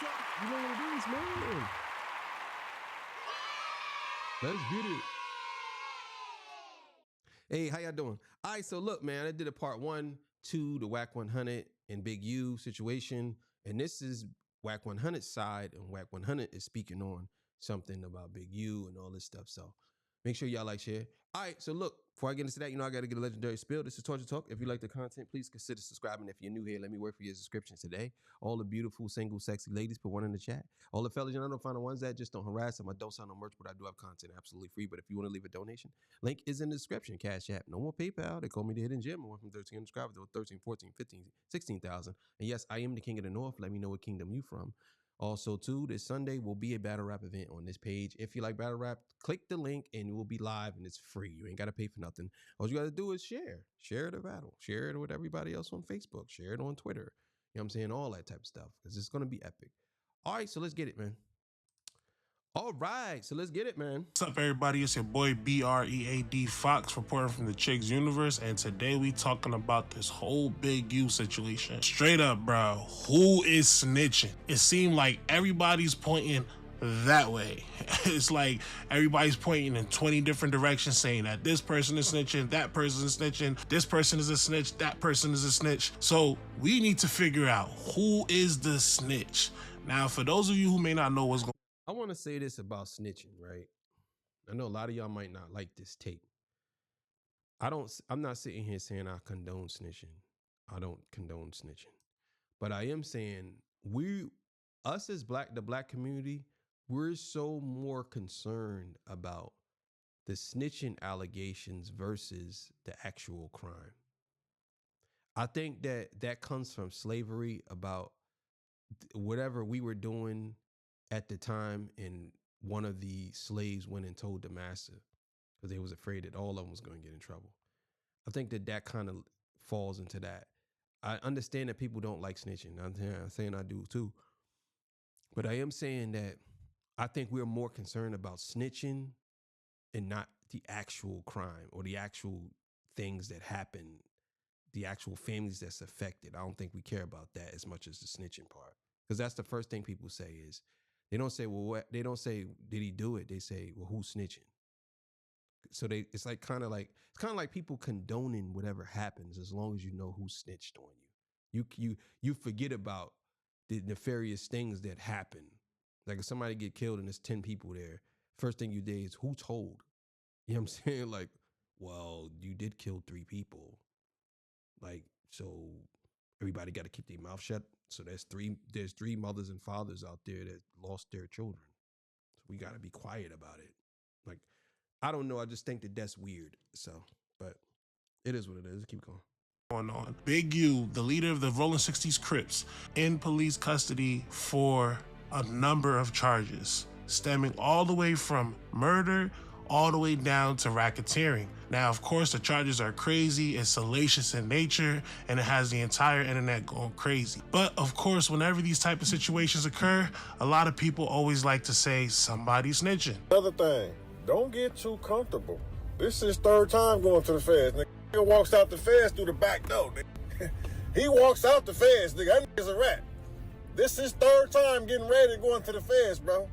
what's up? You know what it is, man. Let's get it. Hey, how y'all doing? All right, so look, man, I did a part 1, 2, the Wack 100 and Big U situation. And this is Wack 100's side, and Wack 100 is speaking on something about Big U and all this stuff. So make sure y'all like, share. All right, so look, before I get into that, I got to get a legendary spill. This is Torture Talk. If you like the content, please consider subscribing. If you're new here, let me work for your subscription today. All the beautiful, single, sexy ladies, put one in the chat. All the fellas, don't find the ones that just don't harass them. I don't sell no merch, but I do have content absolutely free. But if you want to leave a donation, link is in the description. Cash App, no more PayPal. They call me the Hidden Gem. I went from 13 subscribers to 13, 14, 15, 16,000. And yes, I am the king of the North. Let me know what kingdom you from. Also, too, this Sunday will be a battle rap event on this page. If you like battle rap, click the link and it will be live and it's free. You ain't got to pay for nothing. All you got to do is share. Share the battle. Share it with everybody else on Facebook. Share it on Twitter. You know what I'm saying? All that type of stuff because it's going to be epic. All right, so let's get it, man. All right, so let's get it, man. What's up, everybody? It's your boy BREAD Fox reporting from the Chicks Universe, and today we talking about this whole Big U situation. Straight up, bro, who is snitching? It seemed like everybody's pointing that way. It's like everybody's pointing in 20 different directions saying that this person is snitching, that person is snitching, this person is a snitch, that person is a snitch. So we need to figure out who is the snitch. Now, for those of you who may not know what's going I want to say this about snitching, right? I know a lot of y'all might not like this take. I'm not sitting here saying I condone snitching. I don't condone snitching. But I am saying us as the black community, we're so more concerned about the snitching allegations versus the actual crime. I think that comes from slavery, about whatever we were doing at the time, and one of the slaves went and told the master because they was afraid that all of them was going to get in trouble. I think that kind of falls into that. I understand that people don't like snitching. I'm saying I do too. But I am saying that I think we're more concerned about snitching and not the actual crime or the actual things that happen, the actual families that's affected. I don't think we care about that as much as the snitching part. Because that's the first thing people say is, they don't say, well, what? They don't say, did he do it? They say, well, who's snitching? So it's kind of like people condoning whatever happens as long as you know who snitched on you. You forget about the nefarious things that happen. Like if somebody get killed and there's 10 people there, first thing you do is who told? You know what I'm saying? Like, well, you did kill 3 people. Like, so everybody got to keep their mouth shut. So there's three mothers and fathers out there that lost their children. So we got to be quiet about it. Like, I don't know. I just think that that's weird. So, but it is what it is. Keep going. on. Big U, the leader of the Rolling 60s Crips, in police custody for a number of charges, stemming all the way from murder all the way down to racketeering. Now, of course, the charges are crazy, it's salacious in nature, and it has the entire internet going crazy. But of course, whenever these type of situations occur, a lot of people always like to say somebody's snitching. Another thing, don't get too comfortable. This is his 3rd time going to the feds. Nigga walks out the feds through the back door. Nigga. He walks out the feds, nigga. That nigga's a rat. This is his 3rd time getting ready to go into the feds, bro.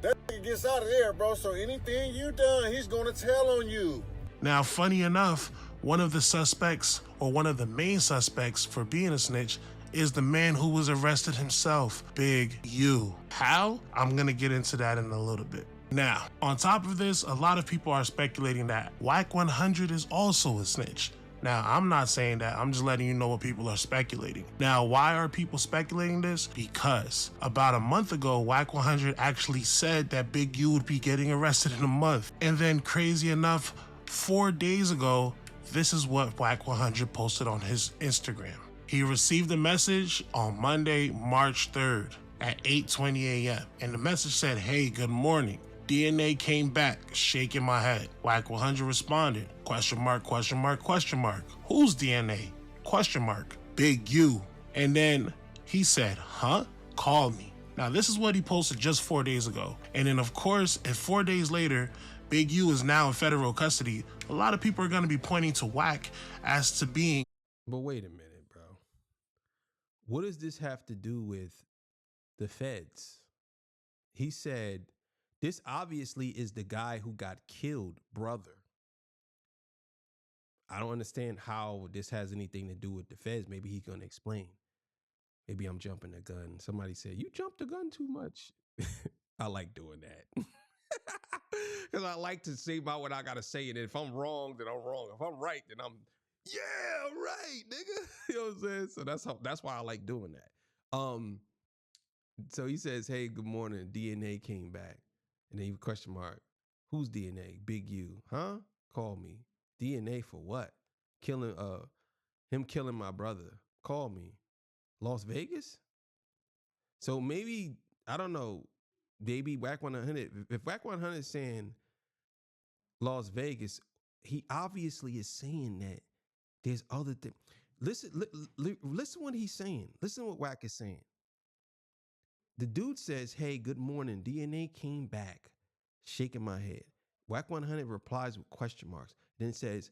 That nigga gets out of there, bro. So anything you done, he's gonna tell on you. Now, funny enough, one of the suspects, or one of the main suspects for being a snitch, is the man who was arrested himself, Big U. How? I'm gonna get into that in a little bit. Now, on top of this, a lot of people are speculating that Wack 100 is also a snitch. Now, I'm not saying that, I'm just letting you know what people are speculating. Now, why are people speculating this? Because about a month ago, Wack 100 actually said that Big U would be getting arrested in a month. And then, crazy enough, 4 days ago, this is what Wack 100 posted on his Instagram. He received a message on Monday, March 3rd at 8:20 a.m. And the message said, "Hey, good morning. DNA came back, shaking my head." Wack 100 responded, question mark, question mark, question mark. Whose DNA? Question mark. Big U. And then he said, huh? Call me. Now, this is what he posted just 4 days ago. And then, of course, if 4 days later, Big U is now in federal custody, a lot of people are going to be pointing to Wack as to being... But wait a minute, bro. What does this have to do with the feds. He said, this obviously is the guy who got killed, brother. I don't understand how this has anything to do with the feds. Maybe he's going to explain. Maybe I'm jumping the gun. Somebody said, you jumped the gun too much. I like doing that. Because I like to say about what I got to say. And if I'm wrong, then I'm wrong. If I'm right, then I'm, yeah, right, nigga. You know what I'm saying? So that's why I like doing that. So he says, hey, good morning. DNA came back. And then he question mark. Who's DNA? Big U. Huh? Call me. DNA for what? Him killing my brother. Call me. Las Vegas? So maybe, I don't know, maybe Wack 100. If Wack 100 is saying Las Vegas, he obviously is saying that there's other things. Listen what he's saying. Listen what Wack is saying. The dude says, hey, good morning. DNA came back. Shaking my head. Wack 100 replies with question marks. Then says,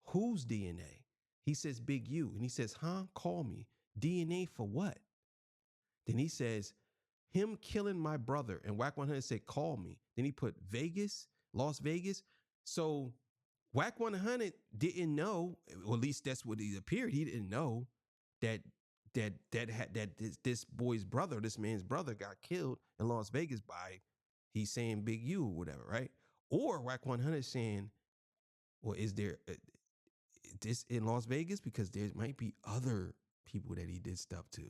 whose DNA? He says, Big U. And he says, huh? Call me. DNA for what? Then he says, him killing my brother. And Wack 100 said, call me. Then he put Vegas, Las Vegas. So Wack 100 didn't know, or at least that's what it appeared. He didn't know that this boy's brother, this man's brother, got killed in Las Vegas by, he's saying Big U or whatever, right? Or Wack 100 saying, well, is there this in Las Vegas? Because there might be other people that he did stuff to.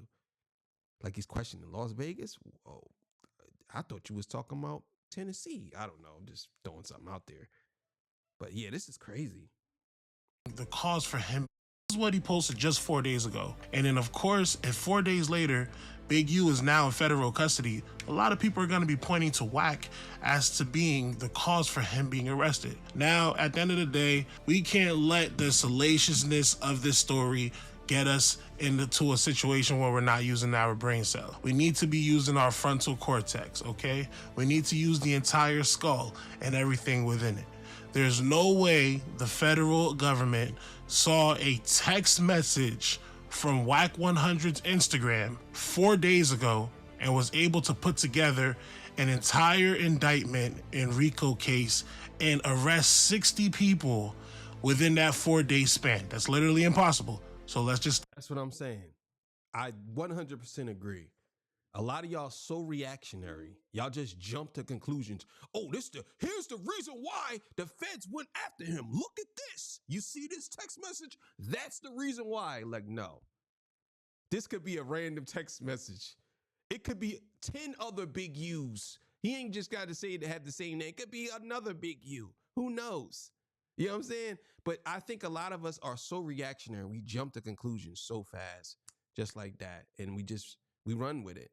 Like he's questioning Las Vegas. Oh, I thought you was talking about Tennessee. I don't know. I'm just throwing something out there. But yeah, this is crazy. The cause for him is what he posted just 4 days ago. And then, of course, if 4 days later, Big U is now in federal custody, a lot of people are going to be pointing to Wack as to being the cause for him being arrested. Now, at the end of the day, we can't let the salaciousness of this story get us into a situation where we're not using our brain cell. We need to be using our frontal cortex, okay? We need to use the entire skull and everything within it. There's no way the federal government saw a text message from Wack 100's Instagram 4 days ago and was able to put together an entire indictment in RICO case and arrest 60 people within that 4-day span. That's literally impossible. So that's what I'm saying. I 100% agree. A lot of y'all so reactionary. Y'all just jump to conclusions. Oh, here's the reason why the feds went after him. Look at this. You see this text message? That's the reason why. Like, no. This could be a random text message. It could be 10 other Big U's. He ain't just got to say to have the same name. It could be another Big U. Who knows? You know what I'm saying? But I think a lot of us are so reactionary. We jump to conclusions so fast, just like that. And we run with it.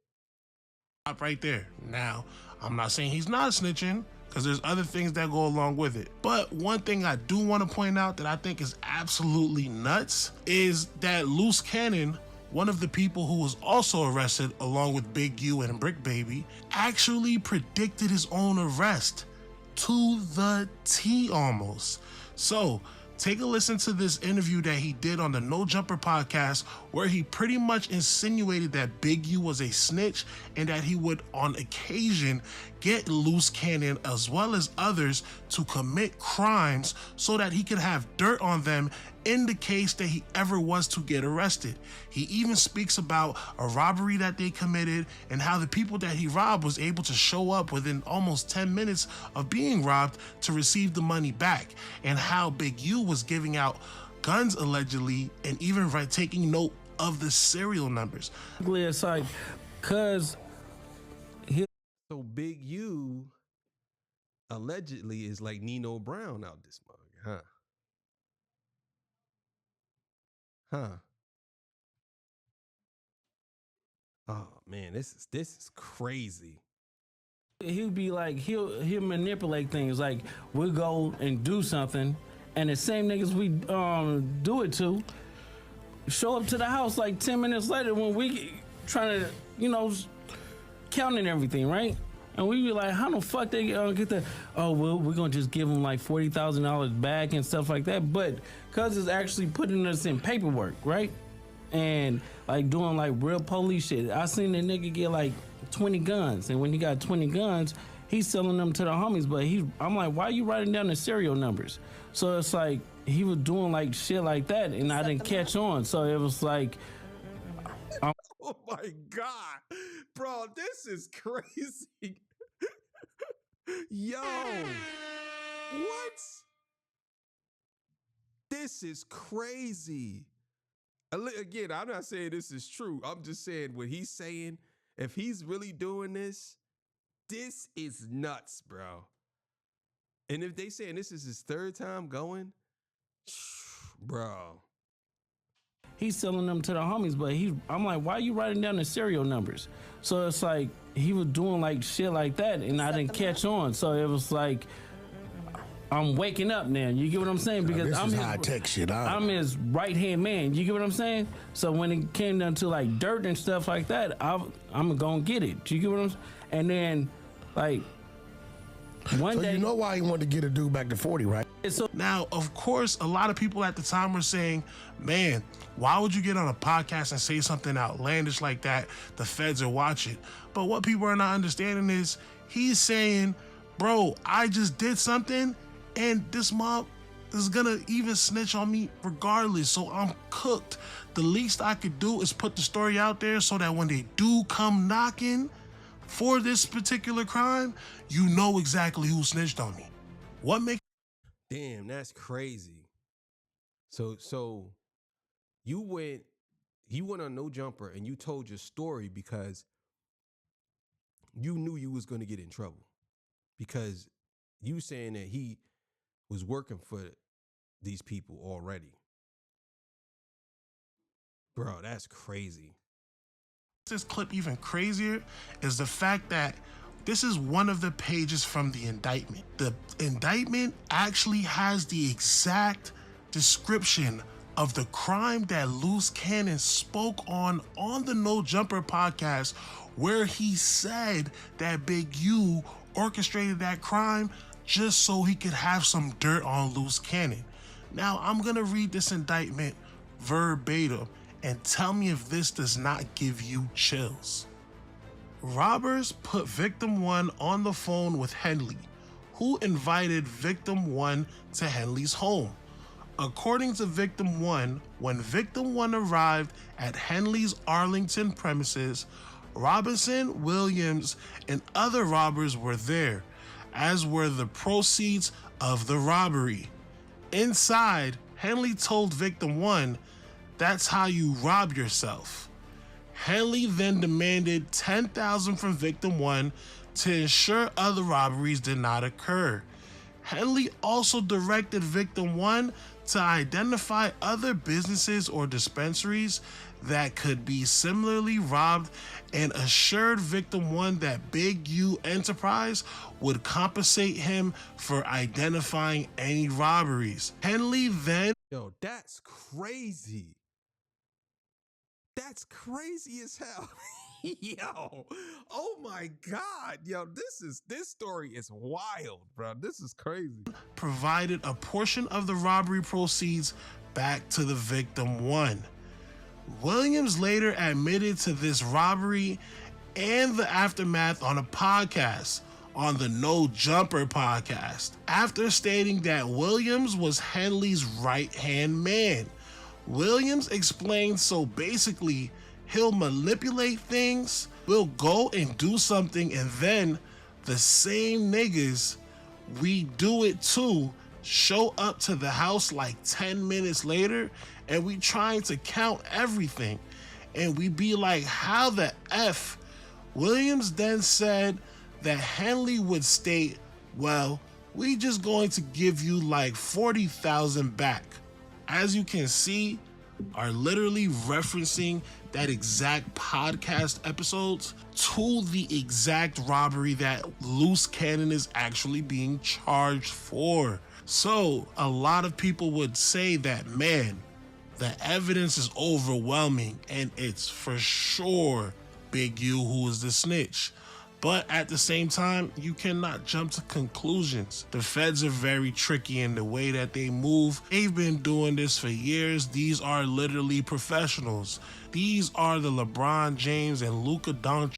Stop right there. Now, I'm not saying he's not snitching, because there's other things that go along with it. But one thing I do want to point out that I think is absolutely nuts is that Loose Cannon, one of the people who was also arrested along with Big U and Brick Baby, actually predicted his own arrest to the T almost. So take a listen to this interview that he did on the No Jumper podcast, where he pretty much insinuated that Big U was a snitch and that he would on occasion get Loose Cannon as well as others to commit crimes so that he could have dirt on them in the case that he ever was to get arrested. He even speaks about a robbery that they committed and how the people that he robbed was able to show up within almost 10 minutes of being robbed to receive the money back, and how Big U was giving out guns allegedly and even taking note of the serial numbers. It's like, cause so Big U allegedly is like Nino Brown out this mug, huh? Oh man, this is crazy. he'll be like, he'll manipulate things. Like, we'll go and do something, and the same niggas we do it to show up to the house like 10 minutes later when we trying to, counting everything, right? And we be like, how the fuck they get that? Oh, well, we're going to just give them like $40,000 back and stuff like that. But because it's actually putting us in paperwork, right? and like doing like real police shit. I seen the nigga get like 20 guns, and when he got 20 guns, he's selling them to the homies. But I'm like, why are you writing down the serial numbers? So it's like he was doing like shit like that, and I didn't catch on. So it was like, Oh my God, bro, this is crazy. Yo, what? This is crazy. Again, I'm not saying this is true. I'm just saying what he's saying. If he's really doing this is nuts, bro. And if they saying this is his third time going, bro. he's selling them to the homies. But I'm like, why are you writing down the serial numbers? So it's like he was doing like shit like that, and I didn't catch on. So it was like, I'm waking up now. You get what I'm saying? Because this is high-tech shit. I'm his right-hand man. You get what I'm saying? So when it came down to like dirt and stuff like that, I'm gonna get it. You get what I'm saying? And then like one day, you know why he wanted to get a dude back to 40, right? so Now, of course, a lot of people at the time were saying, man, why would you get on a podcast and say something outlandish like that? The feds are watching. But what people are not understanding is he's saying, bro, I just did something and this mob is gonna even snitch on me regardless. So I'm cooked. The least I could do is put the story out there so that when they do come knocking for this particular crime, you know exactly who snitched on me. What makes Damn, that's crazy. So you went on No Jumper and you told your story because you knew you was going to get in trouble. Because you saying that he was working for these people already. Bro, that's crazy. this clip even crazier is the fact that this is one of the pages from the indictment. The indictment actually has the exact description of the crime that Loose Cannon spoke on the No Jumper podcast, where he said that Big U orchestrated that crime just so he could have some dirt on Loose Cannon. Now, I'm gonna read this indictment verbatim and tell me if this does not give you chills. Robbers put victim 1 on the phone with Henley, who invited victim 1 to Henley's home. According to victim 1, when victim 1 arrived at Henley's Arlington premises, Robinson, Williams, and other robbers were there, as were the proceeds of the robbery. Inside, Henley told victim 1, "That's how you rob yourself." Henley then demanded $10,000 from victim 1 to ensure other robberies did not occur. Henley also directed victim 1 to identify other businesses or dispensaries that could be similarly robbed and assured victim 1 that Big U Enterprise would compensate him for identifying any robberies. Henley then Yo, that's crazy. That's crazy as hell. Yo, oh my God. Yo, this story is wild, bro. This is crazy. provided a portion of the robbery proceeds back to the victim 1. Williams later admitted to this robbery and the aftermath on a podcast, on the No Jumper podcast, after stating that Williams was Henley's right-hand man. Williams explained, so basically, he'll manipulate things, we'll go and do something, and then the same niggas we do it to show up to the house like 10 minutes later, and we trying to count everything, and we be like, how the F? Williams then said that Henley would state, well, we just going to give you like 40,000 back. As you can see, are literally referencing that exact podcast episodes to the exact robbery that Loose Cannon is actually being charged for. So a lot of people would say that, man, the evidence is overwhelming and it's for sure Big U who is the snitch. But at the same time, you cannot jump to conclusions. The feds are very tricky in the way that they move. They've been doing this for years. These are literally professionals. These are the LeBron James and Luka Doncic.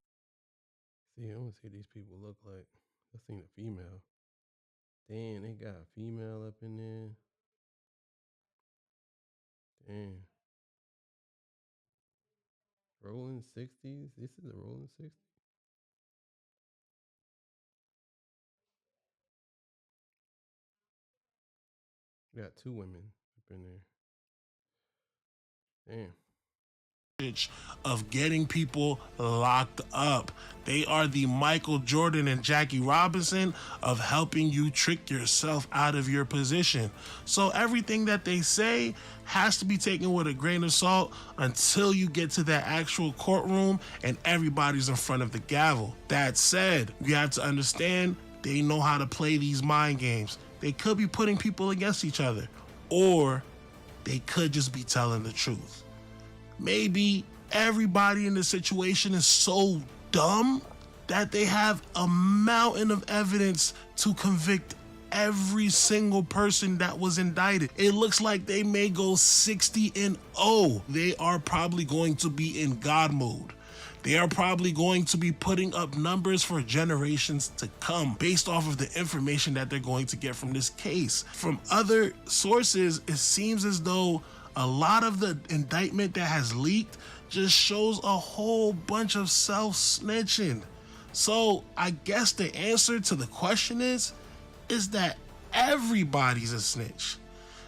See, I want to see what these people look like. I seen a female. Damn, they got a female up in there. Damn. Rolling 60s. This is a rolling 60s. Got two women up in there. Damn. Of getting people locked up. They are the Michael Jordan and Jackie Robinson of helping you trick yourself out of your position. So everything that they say has to be taken with a grain of salt until you get to that actual courtroom and everybody's in front of the gavel. That said, you have to understand they know how to play these mind games. They could be putting people against each other, or they could just be telling the truth. Maybe everybody in the situation is so dumb that they have a mountain of evidence to convict every single person that was indicted. It looks like they may go 60-0. They are probably going to be in God mode. They are probably going to be putting up numbers for generations to come based off of the information that they're going to get from this case. From other sources, it seems as though a lot of the indictment that has leaked just shows a whole bunch of self-snitching. So I guess the answer to the question is that everybody's a snitch.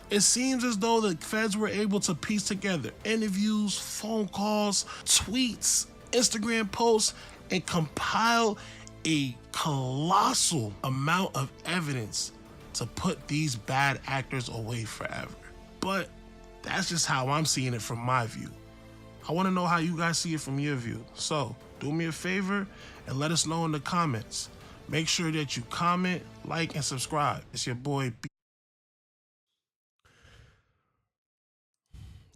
It seems as though the feds were able to piece together interviews, phone calls, tweets, Instagram posts, and compile a colossal amount of evidence to put these bad actors away forever. But that's just how I'm seeing it from my view. I want to know how you guys see it from your view. So do me a favor and let us know in the comments. Make sure that you comment, like, and subscribe. It's your boy B.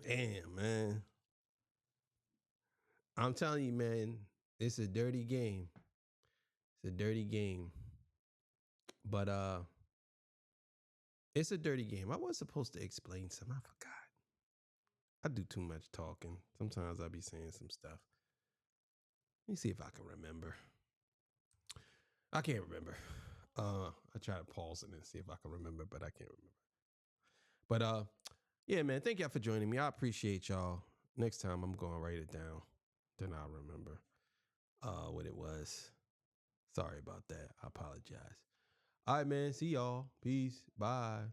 Damn, man. I'm telling you, man, it's a dirty game. It's a dirty game. But it's a dirty game. I was supposed to explain something. I forgot. I do too much talking. Sometimes I be saying some stuff. Let me see if I can remember. I can't remember. I try to pause it and see if I can remember, but I can't remember. But yeah, man, thank y'all for joining me. I appreciate y'all. Next time I'm gonna write it down. Then I'll remember what it was. Sorry about that. I apologize. All right, man. See y'all. Peace. Bye.